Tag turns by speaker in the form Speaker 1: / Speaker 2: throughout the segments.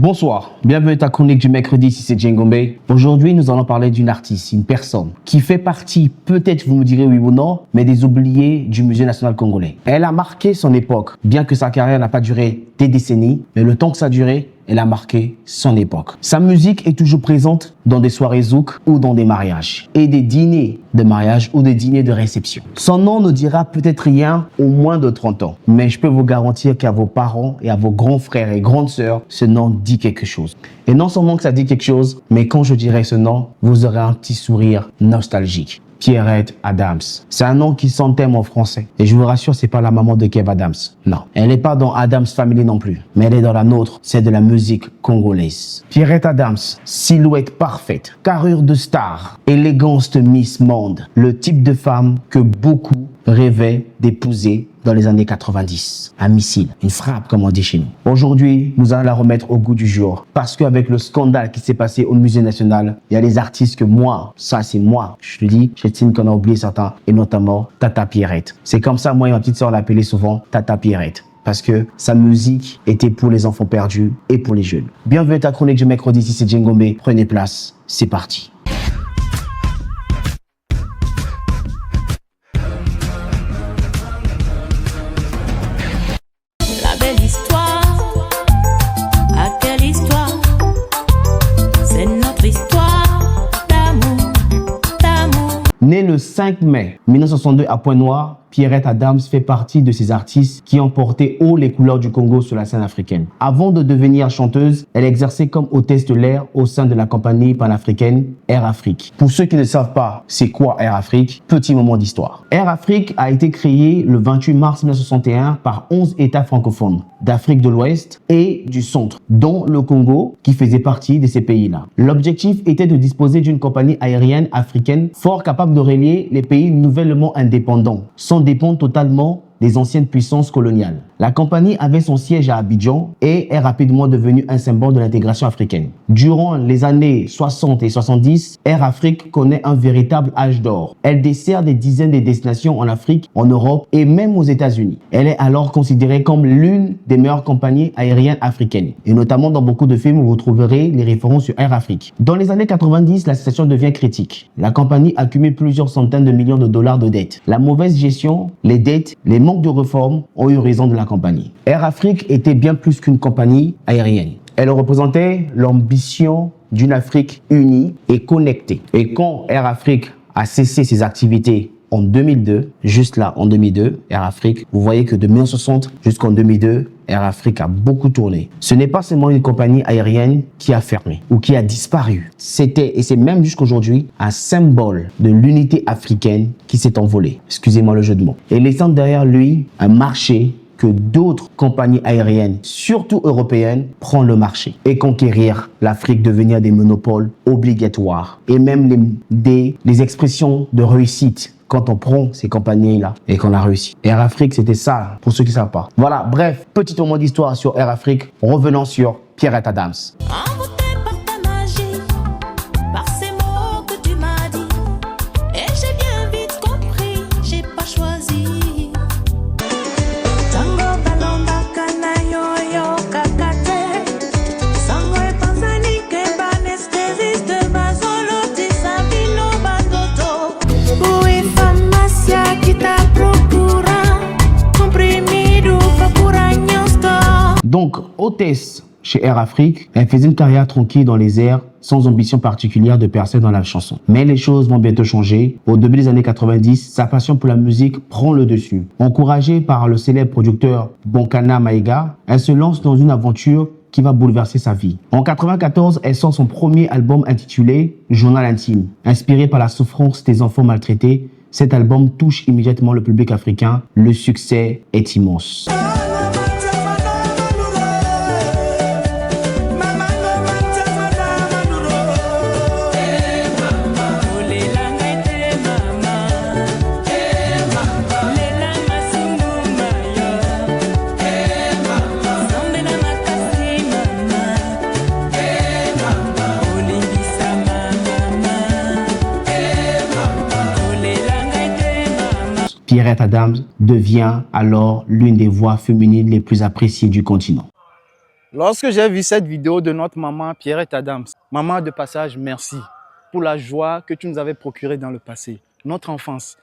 Speaker 1: Bonsoir, bienvenue à ta chronique du mercredi, ici c'est Djengombe. Aujourd'hui, nous allons parler d'une artiste, une personne qui fait partie, peut-être vous me direz oui ou non, mais des oubliés du Musée national congolais. Elle a marqué son époque, bien que sa carrière n'a pas duré des décennies, mais le temps que ça a duré, elle a marqué son époque. Sa musique est toujours présente dans des soirées zouk ou dans des mariages et des dîners de mariage ou des dîners de réception. Son nom ne dira peut-être rien au moins de 30 ans, mais je peux vous garantir qu'à vos parents et à vos grands frères et grandes sœurs, ce nom dit quelque chose. Et non seulement que ça dit quelque chose, mais quand je dirai ce nom, vous aurez un petit sourire nostalgique. Pierrette Adams. C'est un nom qui sonne tellement français. Et je vous rassure, c'est pas la maman de Kev Adams. Non. Elle n'est pas dans Adams Family non plus. Mais elle est dans la nôtre. C'est de la musique congolaise. Pierrette Adams. Silhouette parfaite. Carrure de star. Élégance de Miss Monde. Le type de femme que beaucoup rêvaient d'épouser dans les années 90. Un missile, une frappe comme on dit chez nous. Aujourd'hui, nous allons la remettre au goût du jour. Parce qu'avec le scandale qui s'est passé au Musée national, il y a des artistes que moi, ça c'est moi, je te dis, j'estime qu'on a oublié certains, et notamment Tata Pierrette. C'est comme ça, moi et ma petite sœur l'appelait souvent Tata Pierrette. Parce que sa musique était pour les enfants perdus et pour les jeunes. Bienvenue à ta chronique du mercredi, ici c'est Djengombe. Prenez place, c'est parti. Née le 5 mai 1962 à Pointe-Noire, Pierrette Adams fait partie de ces artistes qui ont porté haut les couleurs du Congo sur la scène africaine. Avant de devenir chanteuse, elle exerçait comme hôtesse de l'air au sein de la compagnie panafricaine Air Afrique. Pour ceux qui ne savent pas c'est quoi Air Afrique, petit moment d'histoire. Air Afrique a été créé le 28 mars 1961 par 11 États francophones d'Afrique de l'Ouest et du Centre, dont le Congo qui faisait partie de ces pays-là. L'objectif était de disposer d'une compagnie aérienne africaine fort capable de relier les pays nouvellement indépendants, sans dépendre totalement des anciennes puissances coloniales. La compagnie avait son siège à Abidjan et est rapidement devenue un symbole de l'intégration africaine. Durant les années 60 et 70, Air Afrique connaît un véritable âge d'or. Elle dessert des dizaines de destinations en Afrique, en Europe et même aux États-Unis. Elle est alors considérée comme l'une des meilleures compagnies aériennes africaines. Et notamment dans beaucoup de films où vous trouverez les références sur Air Afrique. Dans les années 90, la situation devient critique. La compagnie accumule plusieurs centaines de millions de dollars de dettes. La mauvaise gestion, les dettes, les manques de réformes ont eu raison de la compagnie. Air Afrique était bien plus qu'une compagnie aérienne. Elle représentait l'ambition d'une Afrique unie et connectée. Et quand Air Afrique a cessé ses activités en 2002, juste là en 2002, Air Afrique, vous voyez que de 1960 jusqu'en 2002, Air Afrique a beaucoup tourné. Ce n'est pas seulement une compagnie aérienne qui a fermé ou qui a disparu. C'était, et c'est même jusqu'aujourd'hui, un symbole de l'unité africaine qui s'est envolé. Excusez-moi le jeu de mots. Et laissant derrière lui un marché que d'autres compagnies aériennes, surtout européennes, prennent le marché et conquérir l'Afrique, devenir des monopoles obligatoires et même les expressions de réussite quand on prend ces compagnies-là et qu'on a réussi. Air Afrique, c'était ça, pour ceux qui ne savent pas. Voilà, bref, petit moment d'histoire sur Air Afrique. Revenons sur Pierrette Adams. Donc, hôtesse chez Air Afrique, elle faisait une carrière tranquille dans les airs, sans ambition particulière de percer dans la chanson. Mais les choses vont bientôt changer. Au début des années 90, sa passion pour la musique prend le dessus. Encouragée par le célèbre producteur Bonkana Maïga, elle se lance dans une aventure qui va bouleverser sa vie. En 1994, elle sort son premier album intitulé Journal intime. Inspiré par la souffrance des enfants maltraités, cet album touche immédiatement le public africain. Le succès est immense. Pierrette Adams devient alors l'une des voix féminines les plus appréciées du continent.
Speaker 2: Lorsque j'ai vu cette vidéo de notre maman Pierrette Adams, maman de passage, merci pour la joie que tu nous avais procurée dans le passé, notre enfance.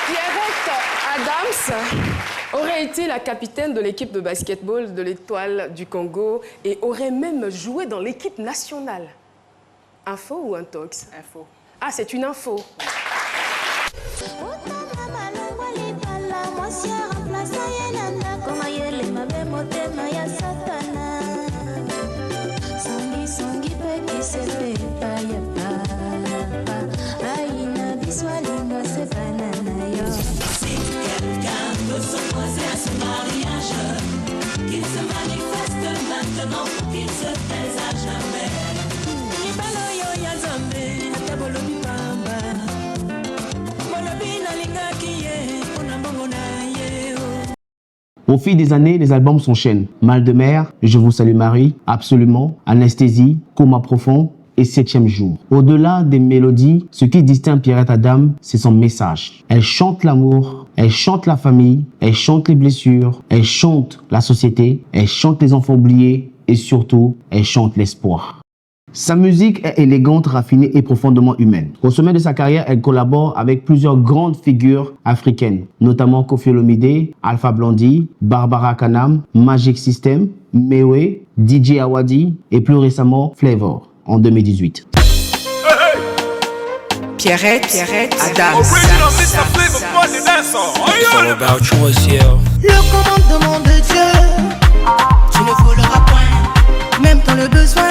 Speaker 3: Pierrette Adams aurait été la capitaine de l'équipe de basketball de l'Étoile du Congo et aurait même joué dans l'équipe nationale. Info ou un tox? Info. Ah, c'est une info.
Speaker 1: Au fil des années, les albums s'enchaînent. Mal de mer, Je vous salue Marie, Absolument, Anesthésie, Coma profond et 7e jour. Au-delà des mélodies, ce qui distingue Pierrette Adams, c'est son message. Elle chante l'amour, elle chante la famille, elle chante les blessures, elle chante la société, elle chante les enfants oubliés et surtout, elle chante l'espoir. Sa musique est élégante, raffinée et profondément humaine. Au sommet de sa carrière, elle collabore avec plusieurs grandes figures africaines, notamment Koffi Olomide, Alpha Blondy, Barbara Kanam, Magic System, Mewe, DJ Awadi et plus récemment Flavor en 2018.
Speaker 3: Pierrette Adams.
Speaker 4: Le commandement de Dieu, tu ne voleras point, même dans le besoin.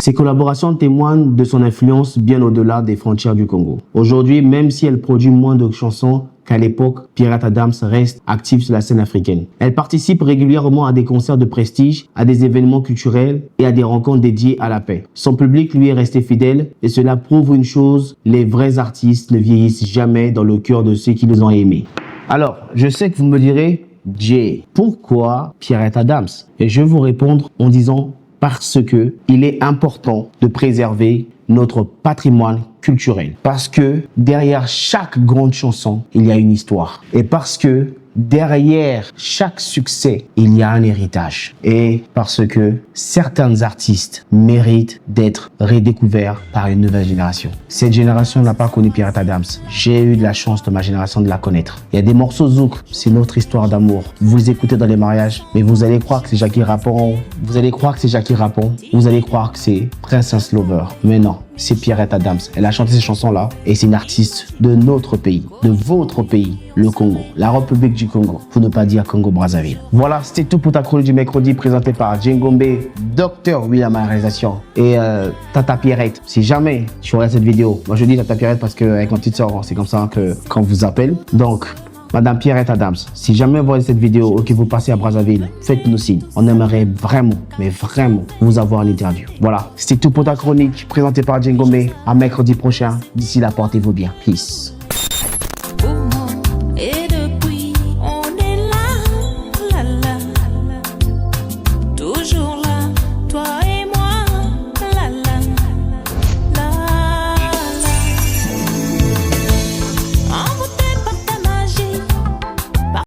Speaker 1: Ses collaborations témoignent de son influence bien au-delà des frontières du Congo. Aujourd'hui, même si elle produit moins de chansons qu'à l'époque, Pierrette Adams reste active sur la scène africaine. Elle participe régulièrement à des concerts de prestige, à des événements culturels et à des rencontres dédiées à la paix. Son public lui est resté fidèle et cela prouve une chose, les vrais artistes ne vieillissent jamais dans le cœur de ceux qui les ont aimés. Alors, je sais que vous me direz, Jay, pourquoi Pierrette Adams? Et je vais vous répondre en disant parce que il est important de préserver notre patrimoine culturel. Parce que derrière chaque grande chanson, il y a une histoire. Et parce que derrière chaque succès, il y a un héritage. Et parce que certains artistes méritent d'être redécouverts par une nouvelle génération. Cette génération n'a pas connu Pierrette Adams. J'ai eu de la chance de ma génération de la connaître. Il y a des morceaux zouk, c'est notre histoire d'amour. Vous les écoutez dans les mariages, mais vous allez croire que c'est Jackie Rapon. Vous allez croire que c'est Jackie Rapon. Vous allez croire que c'est Princess Lover. Mais non. C'est Pierrette Adams. Elle a chanté ces chansons-là et c'est une artiste de notre pays, de votre pays, le Congo, la République du Congo, pour ne pas dire Congo-Brazzaville. Voilà, c'était tout pour ta chronique du mercredi présentée par Djengombe, Dr William à la réalisation et Tata Pierrette. Si jamais tu regardes cette vidéo, moi je dis Tata Pierrette parce qu'avec ma petite soeur, c'est comme ça qu'on vous appelle. Donc, Madame Pierrette Adams, si jamais vous voyez cette vidéo ou que vous passez à Brazzaville, faites-nous signe. On aimerait vraiment, mais vraiment, vous avoir en interview. Voilà, c'était tout pour ta chronique présentée par Djengombe. À mercredi prochain. D'ici là, portez-vous bien. Peace.